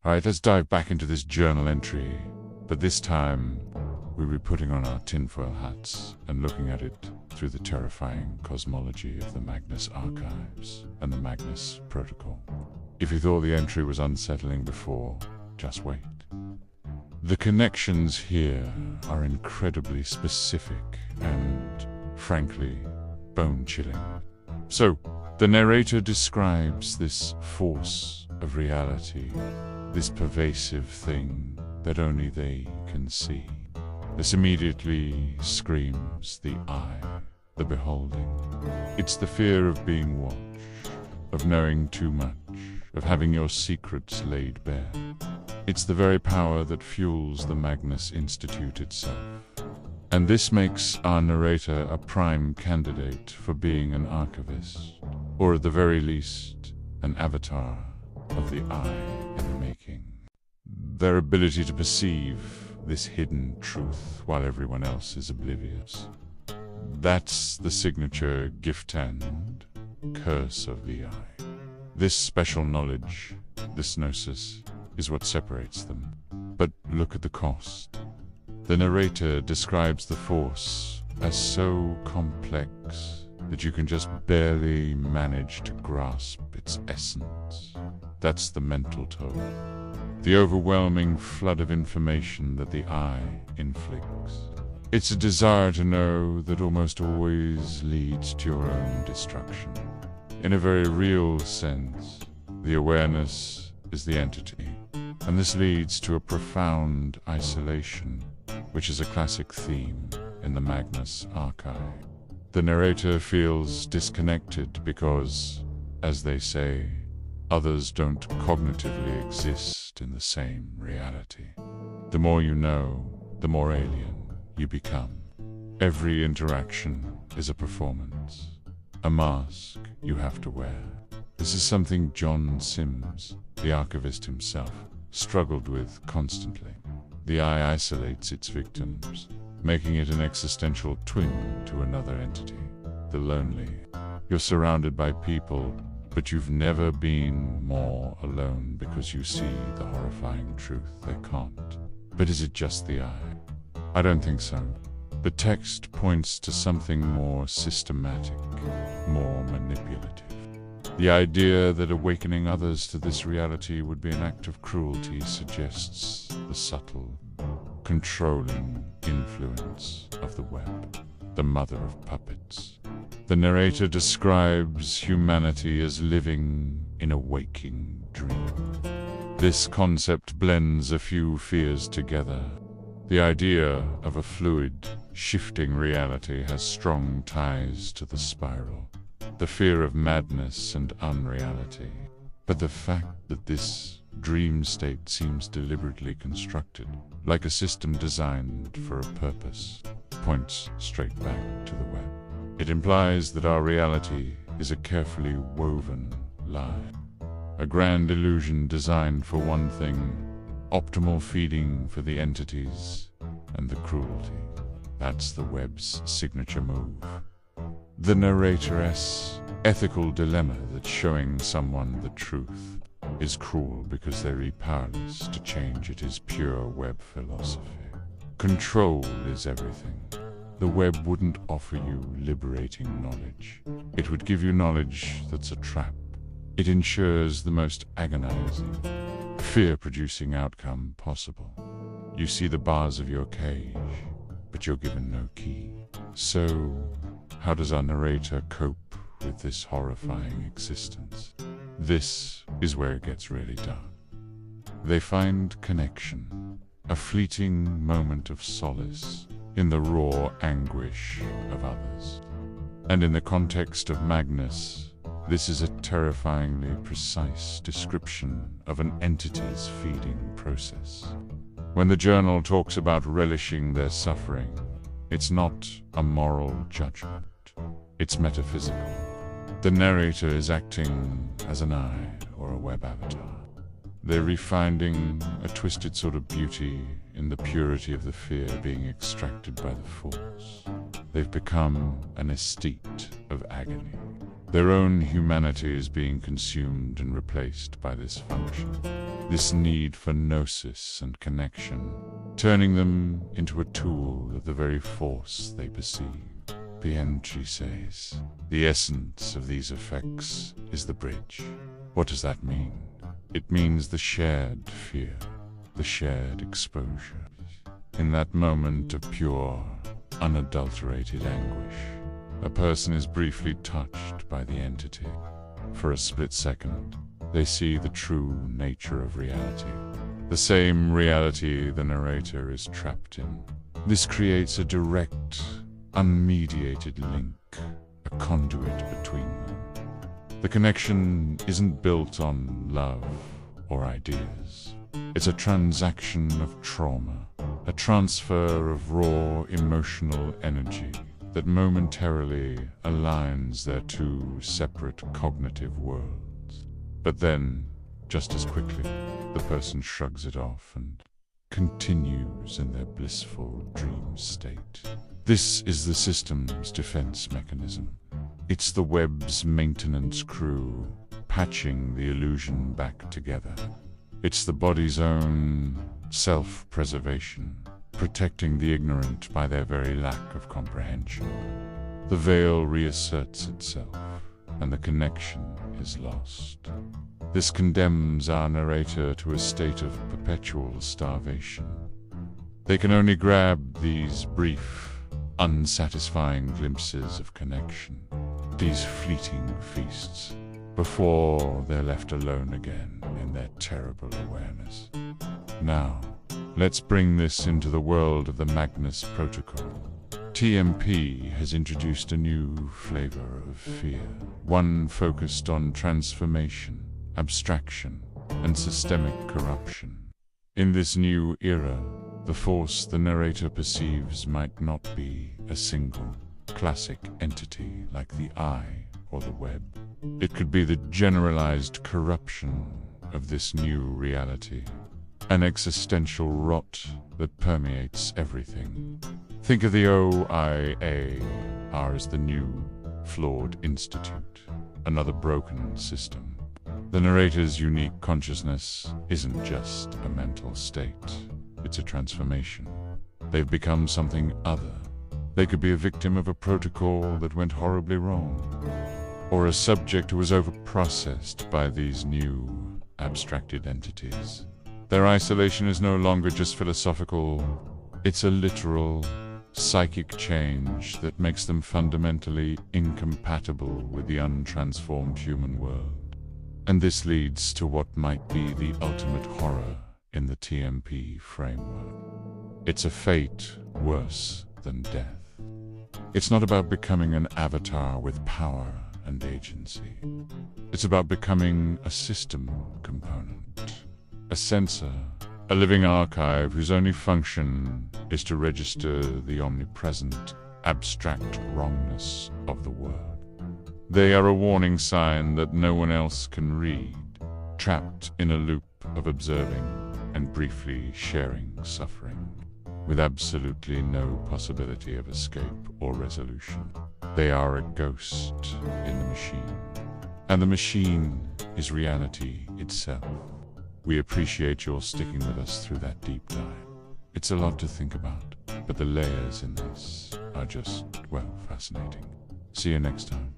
Alright, let's dive back into this journal entry, but this time we'll be putting on our tinfoil hats and looking at it through the terrifying cosmology of the Magnus archives and the Magnus protocol. If you thought the entry was unsettling before, just wait. The connections here are incredibly specific and, frankly, bone-chilling. So, the narrator describes this force of reality, this pervasive thing that only they can see. This immediately screams the eye, the beholding. It's the fear of being watched, of knowing too much, of having your secrets laid bare. It's the very power that fuels the Magnus Institute itself. And this makes our narrator a prime candidate for being an archivist, or at the very least, an avatar of the eye in the making. Their ability to perceive this hidden truth while everyone else is oblivious. That's the signature gift and curse of the eye. This special knowledge, this gnosis, is what separates them. But look at the cost. The narrator describes the force as so complex that you can just barely manage to grasp its essence. That's the mental toll. The overwhelming flood of information that the eye inflicts. It's a desire to know that almost always leads to your own destruction. In a very real sense, the awareness is the entity, and this leads to a profound isolation, which is a classic theme in the Magnus archive. The narrator feels disconnected because, as they say, others don't cognitively exist in the same reality. The more you know, the more alien you become. Every interaction is a performance, a mask you have to wear. This is something John Sims, the archivist himself, struggled with constantly. The eye isolates its victims, making it an existential twin to another entity, the lonely. You're surrounded by people, but you've never been more alone because you see the horrifying truth they can't. But is it just the eye? I don't think so. The text points to something more systematic, more manipulative. The idea that awakening others to this reality would be an act of cruelty suggests the subtle, controlling influence of the web, the mother of puppets. The narrator describes humanity as living in a waking dream. This concept blends a few fears together. The idea of a fluid, shifting reality has strong ties to the spiral, the fear of madness and unreality. But the fact that this dream state seems deliberately constructed, like a system designed for a purpose, points straight back to the web. It implies that our reality is a carefully woven lie, a grand illusion designed for one thing, optimal feeding for the entities and the cruelty. That's the web's signature move. The narrator's ethical dilemma that showing someone the truth is cruel because they're powerless to change it is pure web philosophy. Control is everything. The web wouldn't offer you liberating knowledge. It would give you knowledge that's a trap. It ensures the most agonizing, fear-producing outcome possible. You see the bars of your cage, but you're given no key. So, how does our narrator cope with this horrifying existence? This is where it gets really dark. They find connection, a fleeting moment of solace in the raw anguish of others. And in the context of Magnus, this is a terrifyingly precise description of an entity's feeding process. When the journal talks about relishing their suffering, it's not a moral judgment. It's metaphysical. The narrator is acting as an eye or a web avatar. They're refinding a twisted sort of beauty in the purity of the fear being extracted by the force. They've become an aesthete of agony, Their own humanity is being consumed and replaced by this function, this need for gnosis and connection, turning them into a tool of the very force they perceive. thr33 says, the essence of these effects is the bridge. What does that mean? It means the shared fear, the shared exposure. In that moment of pure, unadulterated anguish, a person is briefly touched by the entity. For a split second, they see the true nature of reality, the same reality the narrator is trapped in. This creates a direct, unmediated link, a conduit between them. The connection isn't built on love or ideas. It's a transaction of trauma, a transfer of raw emotional energy that momentarily aligns their two separate cognitive worlds. But then, just as quickly, the person shrugs it off and continues in their blissful dream state. This is the system's defense mechanism. It's the web's maintenance crew, patching the illusion back together. It's the body's own self-preservation, protecting the ignorant by their very lack of comprehension. The veil reasserts itself, and the connection is lost. This condemns our narrator to a state of perpetual starvation. They can only grab these brief, unsatisfying glimpses of connection, these fleeting feasts, before they're left alone again in their terrible awareness. Now, let's bring this into the world of the Magnus Protocol. TMP has introduced a new flavor of fear, one focused on transformation, abstraction, and systemic corruption. In this new era, the force the narrator perceives might not be a single, classic entity like the eye or the web. It could be the generalized corruption of this new reality, an existential rot that permeates everything. Think of the OIA as the new, flawed institute, another broken system. The narrator's unique consciousness isn't just a mental state, it's a transformation. They've become something other. They could be a victim of a protocol that went horribly wrong, or a subject who was overprocessed by these new, abstracted entities. Their isolation is no longer just philosophical, it's a literal, psychic change that makes them fundamentally incompatible with the untransformed human world. And this leads to what might be the ultimate horror in the TMP framework. It's a fate worse than death. It's not about becoming an avatar with power and agency. It's about becoming a system component, a sensor, a living archive whose only function is to register the omnipresent, abstract wrongness of the world. They are a warning sign that no one else can read, trapped in a loop of observing and briefly sharing suffering, with absolutely no possibility of escape or resolution. They are a ghost in the machine, and the machine is reality itself. We appreciate your sticking with us through that deep dive. It's a lot to think about, but the layers in this are just, well, fascinating. See you next time.